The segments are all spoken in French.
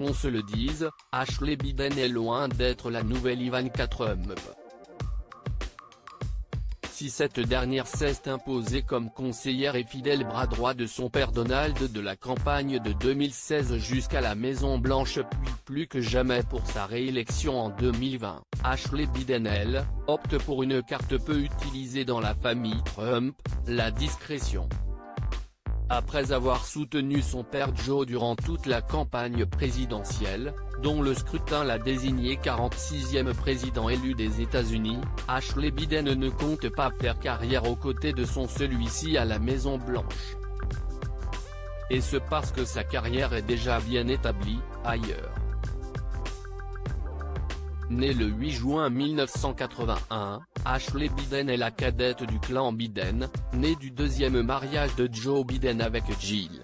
qu'on se le dise, Ashley Biden est loin d'être la nouvelle Ivanka Trump. Si cette dernière s'est imposée comme conseillère et fidèle bras droit de son père Donald de la campagne de 2016 jusqu'à la Maison-Blanche puis plus que jamais pour sa réélection en 2020, Ashley Biden elle, opte pour une carte peu utilisée dans la famille Trump, la discrétion. Après avoir soutenu son père Joe durant toute la campagne présidentielle, dont le scrutin l'a désigné 46e président élu des États-Unis, Ashley Biden ne compte pas faire carrière aux côtés de celui-ci à la Maison-Blanche. Et ce parce que sa carrière est déjà bien établie, ailleurs. Née le 8 juin 1981, Ashley Biden est la cadette du clan Biden, née du deuxième mariage de Joe Biden avec Jill.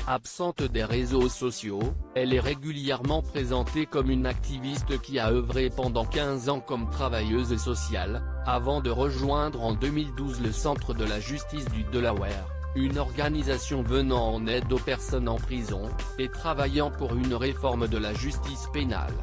Absente des réseaux sociaux, elle est régulièrement présentée comme une activiste qui a œuvré pendant 15 ans comme travailleuse sociale, avant de rejoindre en 2012 le Centre de la justice du Delaware, une organisation venant en aide aux personnes en prison, et travaillant pour une réforme de la justice pénale.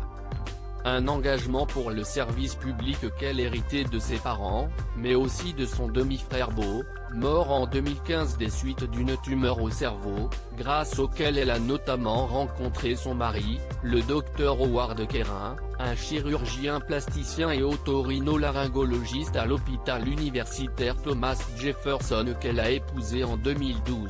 Un engagement pour le service public qu'elle héritait de ses parents, mais aussi de son demi-frère Beau, mort en 2015 des suites d'une tumeur au cerveau, grâce auquel elle a notamment rencontré son mari, le docteur Howard Kerin, un chirurgien plasticien et otorhinolaryngologiste à l'hôpital universitaire Thomas Jefferson qu'elle a épousé en 2012.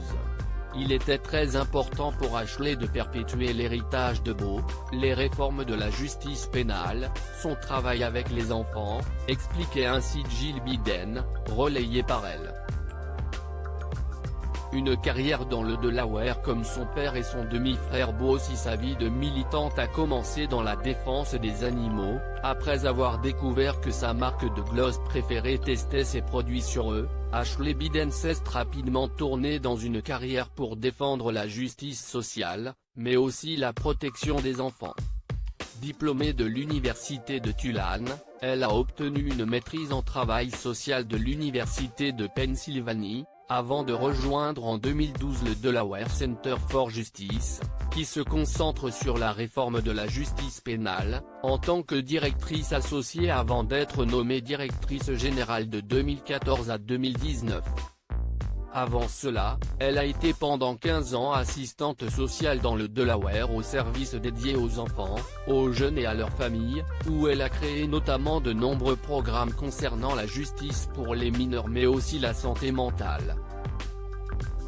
Il était très important pour Ashley de perpétuer l'héritage de Beau, les réformes de la justice pénale, son travail avec les enfants, expliquait ainsi Jill Biden, relayée par elle. Une carrière dans le Delaware comme son père et son demi-frère Beau. Si sa vie de militante a commencé dans la défense des animaux, après avoir découvert que sa marque de gloss préférée testait ses produits sur eux, Ashley Biden s'est rapidement tournée dans une carrière pour défendre la justice sociale, mais aussi la protection des enfants. Diplômée de l'université de Tulane, elle a obtenu une maîtrise en travail social de l'université de Pennsylvanie, avant de rejoindre en 2012 le Delaware Center for Justice, qui se concentre sur la réforme de la justice pénale, en tant que directrice associée avant d'être nommée directrice générale de 2014 à 2019. Avant cela, elle a été pendant 15 ans assistante sociale dans le Delaware au service dédié aux enfants, aux jeunes et à leurs familles, où elle a créé notamment de nombreux programmes concernant la justice pour les mineurs mais aussi la santé mentale.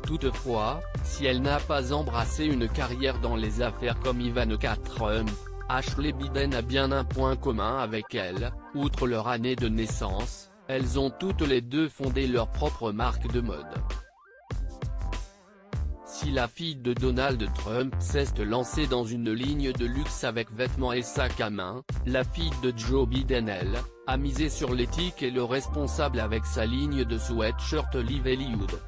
Toutefois, si elle n'a pas embrassé une carrière dans les affaires comme Ivanka Trump, Ashley Biden a bien un point commun avec elle, outre leur année de naissance, elles ont toutes les deux fondé leur propre marque de mode. Si la fille de Donald Trump s'est lancée dans une ligne de luxe avec vêtements et sacs à main, la fille de Joe Biden elle, a misé sur l'éthique et le responsable avec sa ligne de sweatshirt Live Hollywood.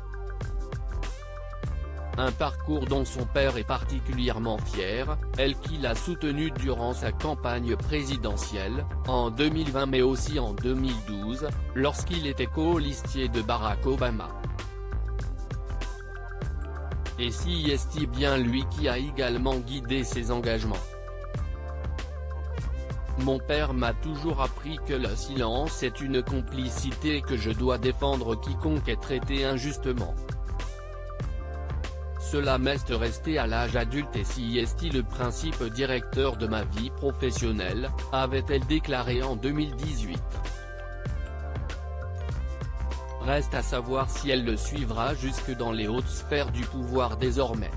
Un parcours dont son père est particulièrement fier, elle qui l'a soutenu durant sa campagne présidentielle, en 2020 mais aussi en 2012, lorsqu'il était co-listier de Barack Obama. Et si est-il bien lui qui a également guidé ses engagements. Mon père m'a toujours appris que le silence est une complicité et que je dois défendre quiconque est traité injustement. Cela m'est resté à l'âge adulte et si est le principe directeur de ma vie professionnelle, avait-elle déclaré en 2018. Reste à savoir si elle le suivra jusque dans les hautes sphères du pouvoir désormais.